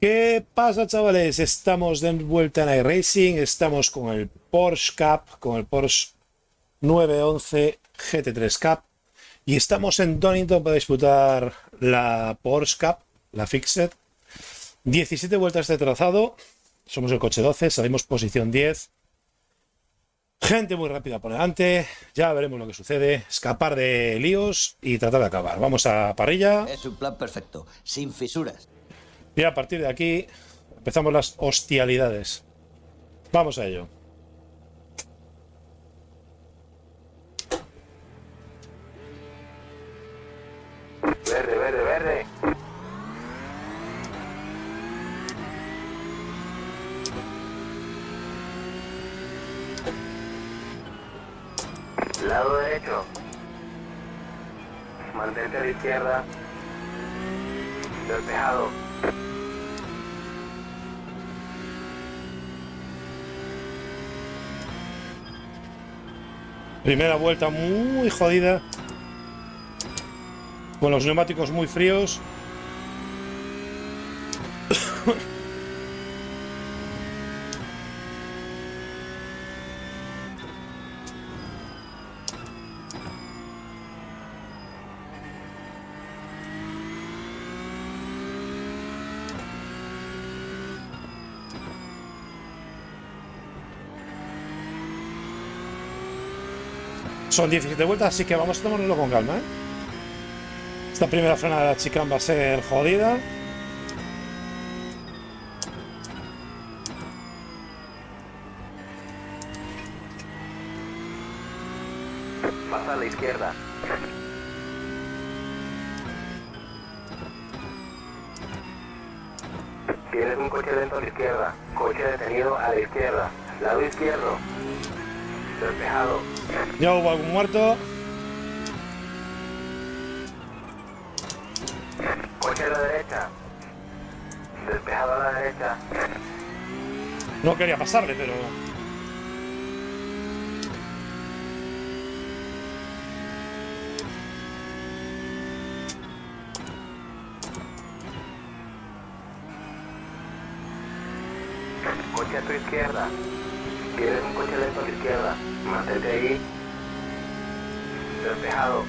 ¿Qué pasa, chavales? Estamos de vuelta en iRacing, estamos con el Porsche Cup, con el Porsche 911 GT3 Cup y estamos en Donington para disputar la Porsche Cup, la Fixed. 17 vueltas de trazado, somos el coche 12, salimos posición 10. Gente muy rápida por delante, ya veremos lo que sucede, escapar de líos y tratar de acabar. Vamos a parrilla. Es un plan perfecto, sin fisuras. Y a partir de aquí empezamos las hostialidades. Vamos a ello. Verde, verde, verde. Lado derecho. Mantente a la izquierda. Despejado. Primera vuelta muy jodida. Con los neumáticos muy fríos. Son 17 vueltas, así que vamos a tomárnoslo con calma, ¿eh? Esta primera frenada de la chicane va a ser jodida. Pasa a la izquierda. Tienes un coche lento a la izquierda. Coche detenido a la izquierda. Lado izquierdo. Despejado. Ya hubo algún muerto. Coche a la derecha. Despejado a la derecha. No quería pasarle, pero... Coche a tu izquierda. Tienes un coche lento a la izquierda. Mantente ahí. Despejado.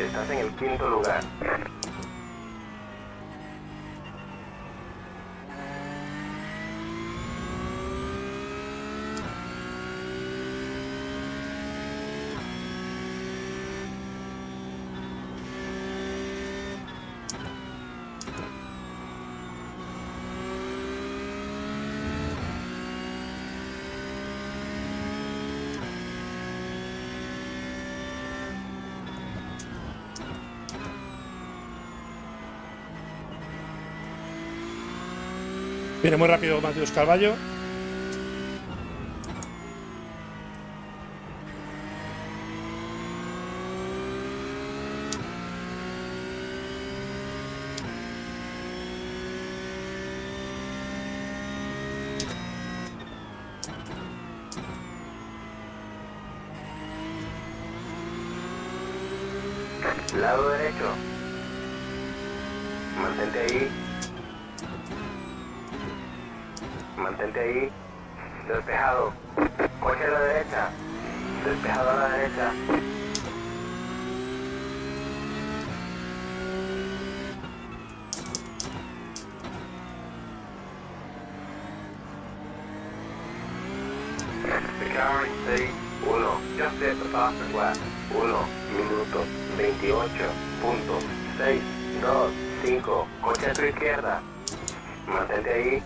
Estás en el quinto lugar. Viene muy rápido Mateus Carballo. Lado derecho. Mantente ahí. Mantente ahí. Despejado. Coche a la derecha. Despejado a la derecha. Securing C1. Just hit the fastest lap. 1 minuto 28.625. Coche a tu izquierda. Mantente ahí.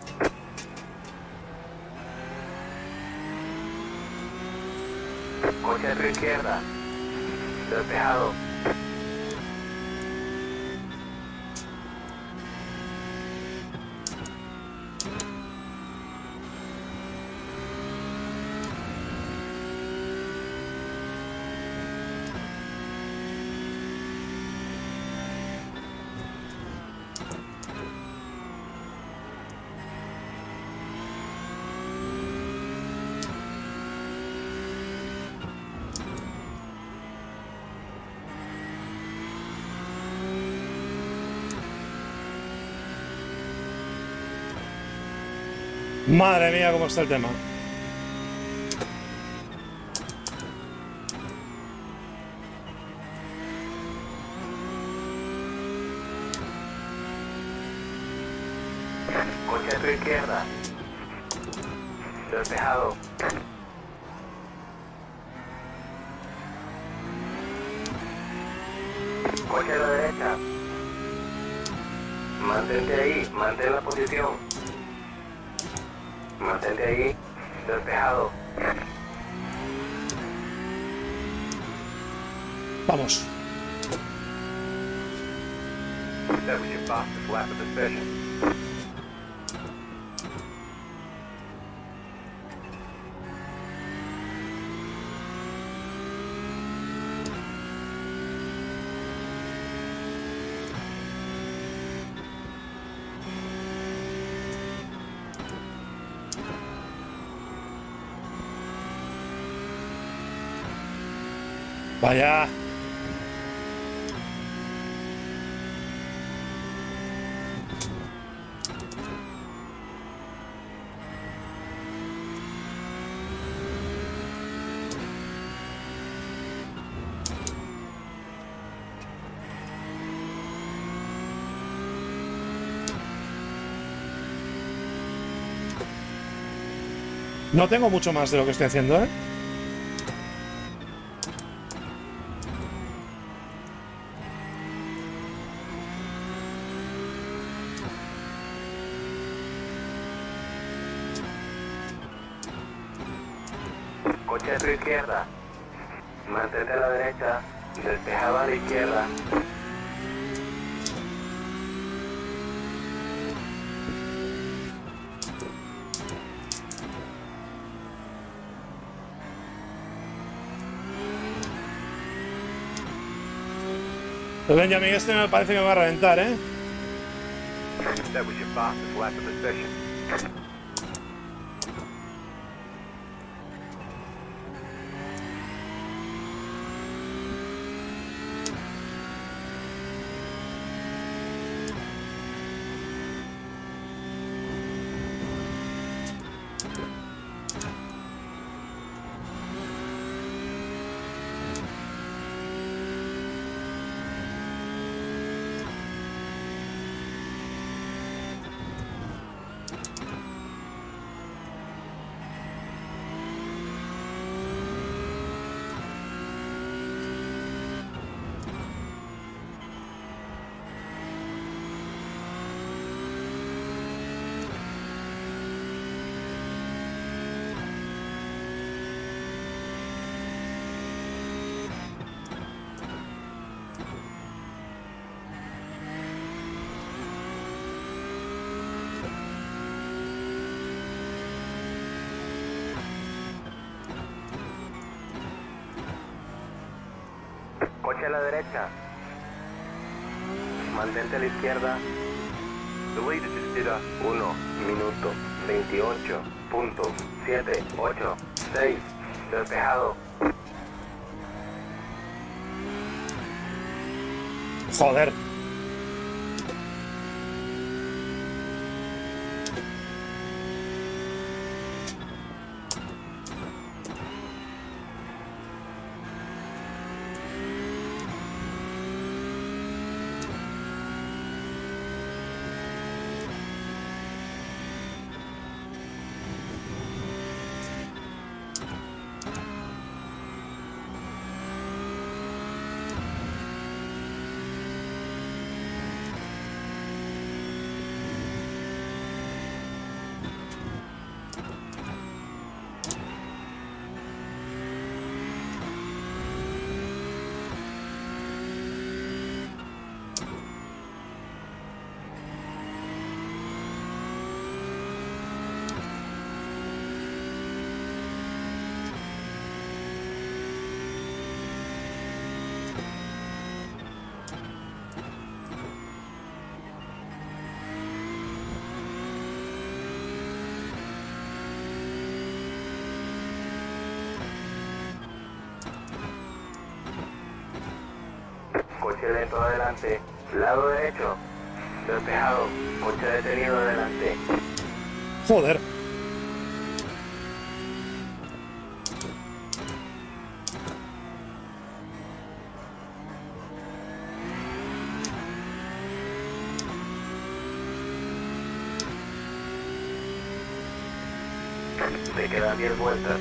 Coche a tu izquierda. Despejado. Madre mía, cómo está el tema. Coche a tu izquierda. Despejado. Coche a la derecha. Mantente ahí. Mantén la posición. Mantente ahí. Despejado. Vamos. That was your fastest lap of the session. Vaya. No tengo mucho más de lo que estoy haciendo, ¿eh? Coche a tu izquierda. Mantente a la derecha. Despejado a la izquierda. El Benjamin este me parece que me va a reventar, ¿eh? That was your fastest lap of the session. Coche a la derecha. Mantente a la izquierda. The leader just did a 1 minuto 28.786. Despejado. Joder. coche lento adelante. Lado derecho, despejado, coche detenido adelante. Joder. Te quedan 10 vueltas.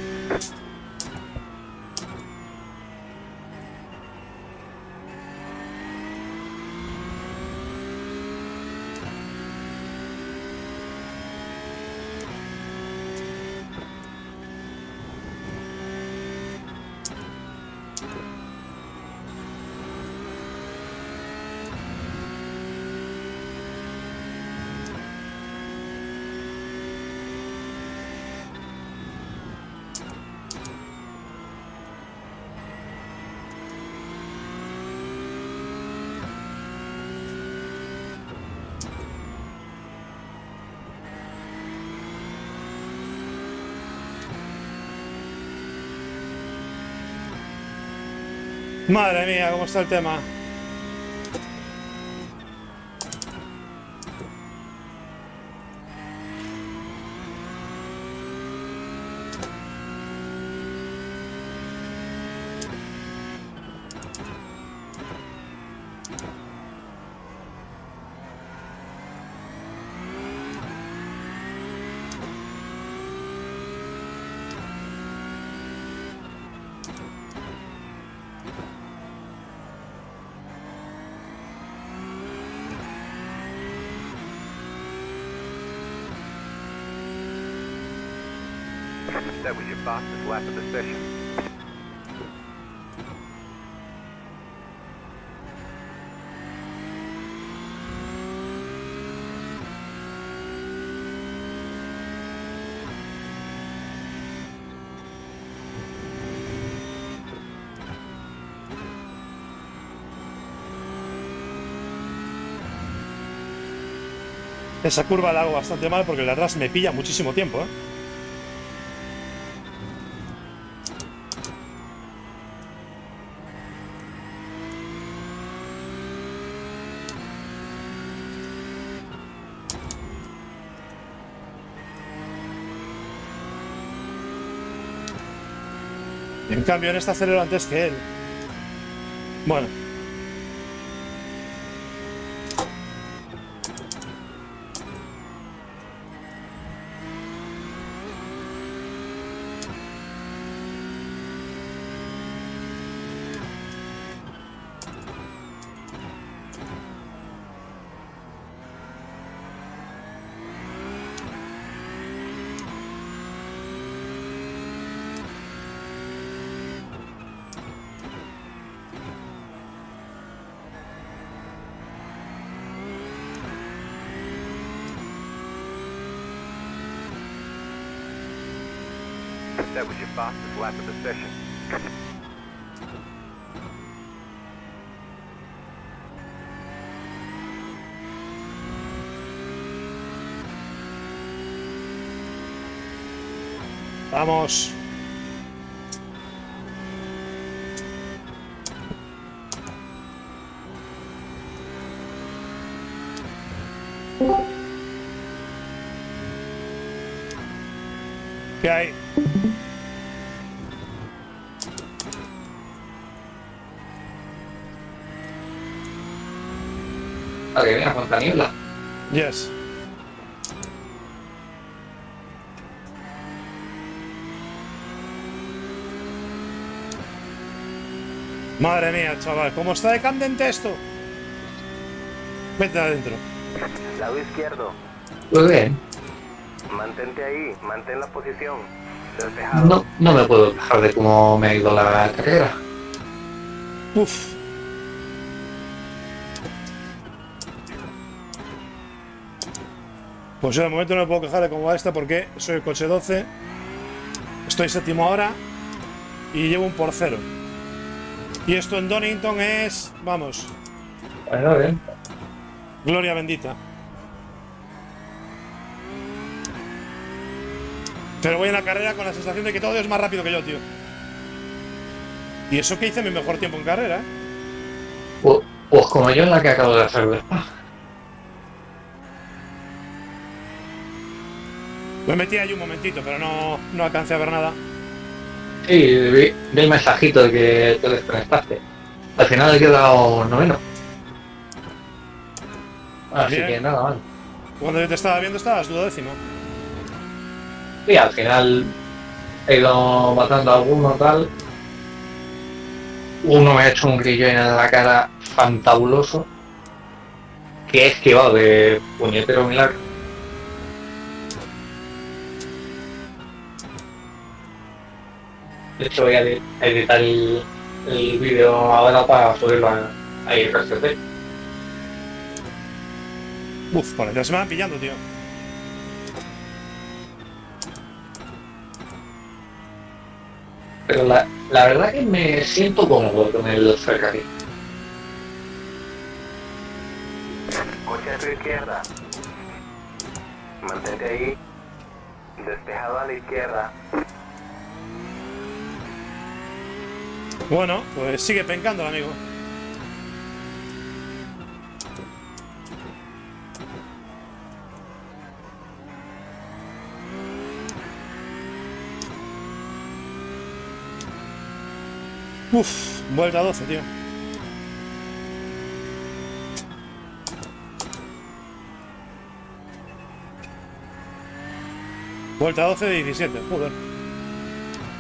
Madre mía, cómo está el tema. That was your fastest lap of the session. Esa curva la hago bastante mal porque el de atrás me pilla muchísimo tiempo, ¿eh? En cambio, en esta acelero antes que él. Bueno. That was your fastest lap of the session. Vamos. ¿Qué hay? Ah, que viene con la niebla. Yes. Madre mía, chaval, ¿cómo está de candente esto? Vete adentro. Lado izquierdo, Pues bien, mantente ahí, mantén la posición. Despejado. no me puedo quejar de cómo me ha ido la carrera. Uf. Pues yo de momento no me puedo quejar de cómo va esta porque soy el coche 12. Estoy séptimo ahora y llevo un por cero. Y esto en Donington es, vamos, Bueno, bien. gloria bendita. Pero voy en la carrera con la sensación de que todo es más rápido que yo, tío. Y eso que hice mi mejor tiempo en carrera, ¿eh? Pues Pues como yo en la que acabo de hacer de Spa. Me metí ahí un momentito, pero no alcancé a ver nada. Sí, vi el mensajito de que te desconectaste. Al final he quedado noveno. Así Bien. que nada mal. Cuando yo te estaba viendo estabas duodécimo. Sí, al final he ido matando a alguno tal. Uno me ha hecho un grillo en la cara fantabuloso. Que he esquivado de puñetero milagro. De hecho voy a editar el vídeo ahora para subirlo a IRCC. Uf, por ya se me van pillando, tío. Pero la verdad que me siento cómodo con el ferrocarril. Coche a tu izquierda. Mantente ahí. Despejado a la izquierda. Bueno, pues sigue pencando, amigo. Uf, vuelta 12, tío. Vuelta 12 de 17, joder.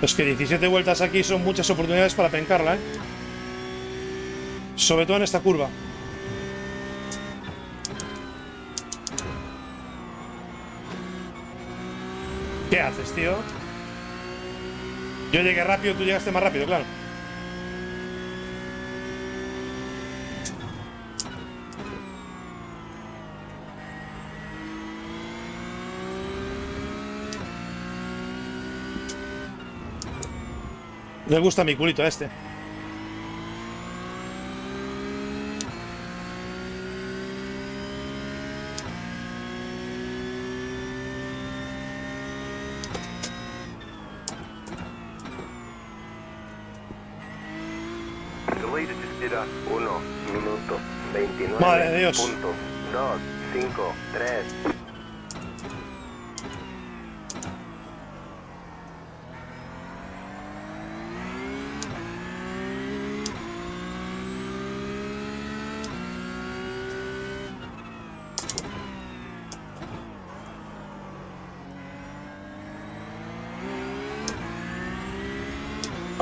Es que 17 vueltas aquí son muchas oportunidades para pencarla, ¿eh? Sobre todo en esta curva. ¿Qué haces, tío? Yo llegué rápido, tú llegaste más rápido, claro. Le gusta mi culito a este. Subida a 1 minuto 29. Madre de Dios. Punto 2, 5, 3.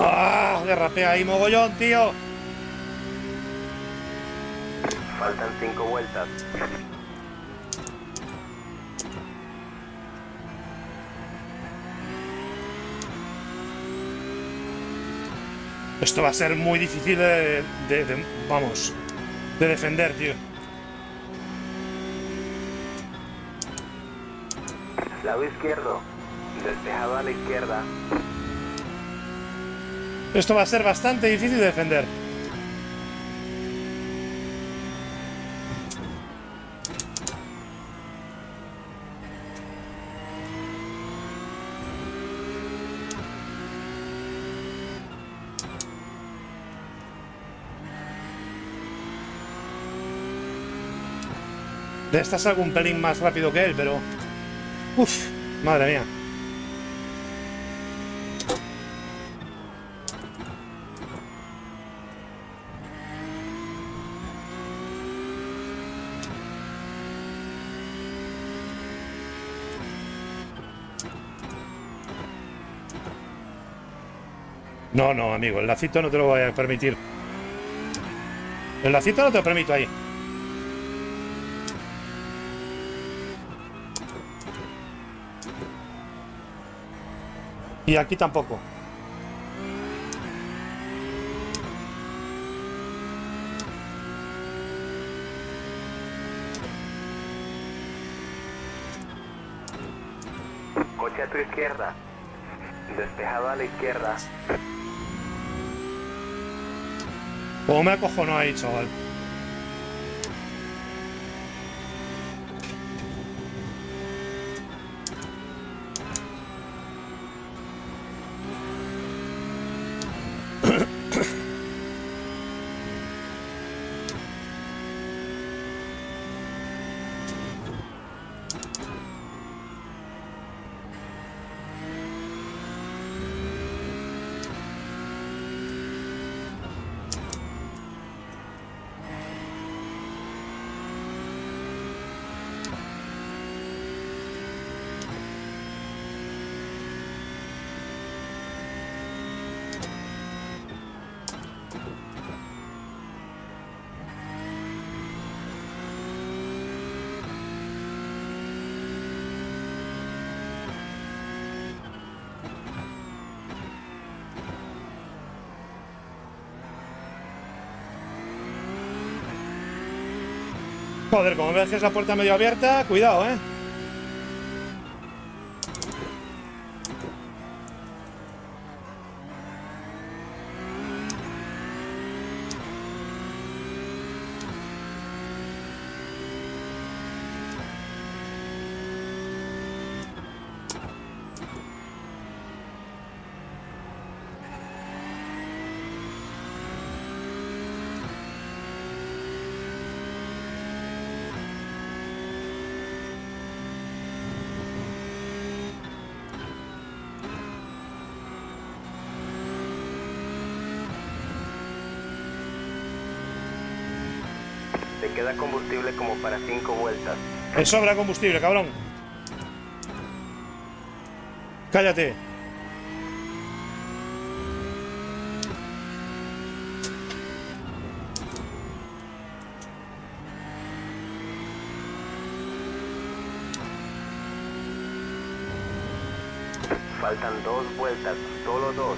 ¡Ah! Derrapea ahí mogollón, tío. Faltan 5 vueltas. Esto va a ser muy difícil vamos, de defender, tío. Lado izquierdo. Despejado a la izquierda. Esto va a ser bastante difícil de defender. De esta salgo un pelín más rápido que él, pero... Uf, madre mía. No, no, amigo, el lacito no te lo voy a permitir. El lacito no te lo permito ahí. Y aquí tampoco. Coche a tu izquierda. Despejado a la izquierda. Como me acojonó ahí, chaval. Joder, como me dejes la puerta medio abierta, cuidado, ¿eh? Te queda combustible como para 5 vueltas. Me sobra combustible, cabrón. Cállate. Faltan 2 vueltas, solo 2.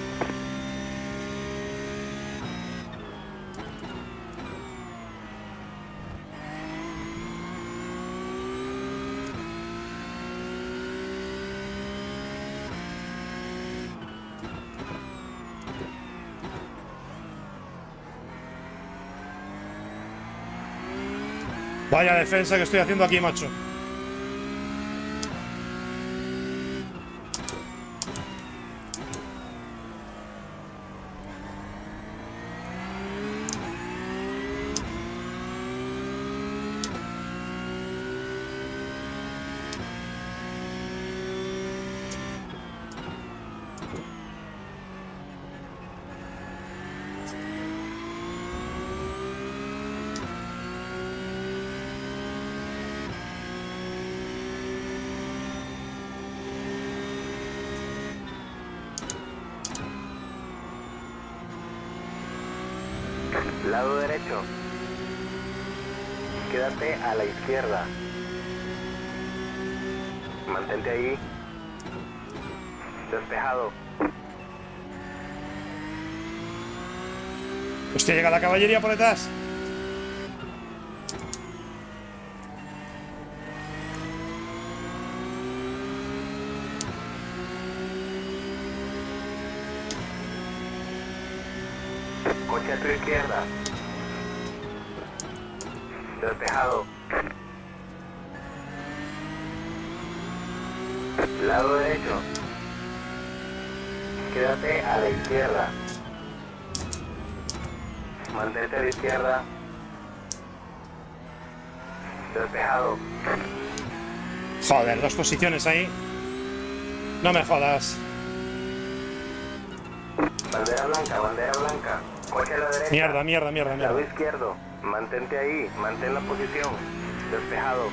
Vaya defensa que estoy haciendo aquí, macho. Lado derecho. Quédate a la izquierda. Mantente ahí. Despejado. Hostia, llega la caballería por detrás. Coche a tu izquierda. Despejado. Lado derecho. Quédate a la izquierda. Mantente a la izquierda. Despejado. Joder, 2 posiciones ahí. No me jodas. Bandera blanca, bandera blanca. Coche a la derecha. Mierda, mierda, mierda, Lado mierda. izquierdo. Mantente ahí. Mantén la posición. Despejado.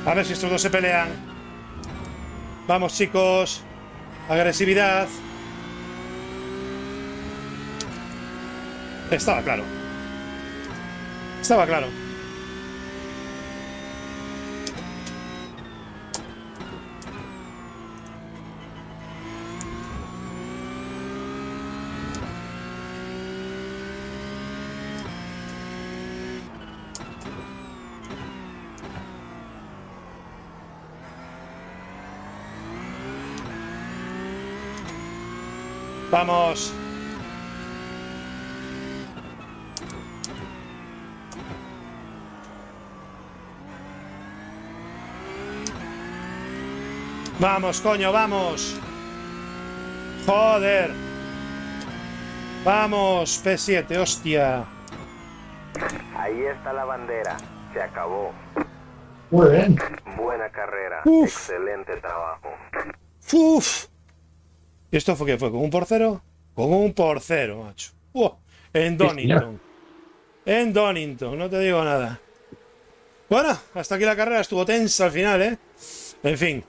A ver si estos dos se pelean. Vamos, chicos. Agresividad. Estaba claro. Estaba claro. Vamos. Vamos, coño, vamos. Joder. Vamos, P7, hostia. Ahí está la bandera. Se acabó. Muy bien. Buena carrera. Uf. Excelente trabajo. ¡Uf! ¿Y esto fue qué fue? ¿Con un por cero? Con un por cero, macho. En Donington. En Donington, no te digo nada. Bueno, hasta aquí la carrera. Estuvo tensa al final, ¿eh? En fin.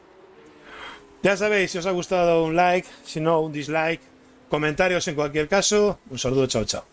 Ya sabéis, si os ha gustado un like, si no un dislike, comentarios en cualquier caso. Un saludo, chao, chao.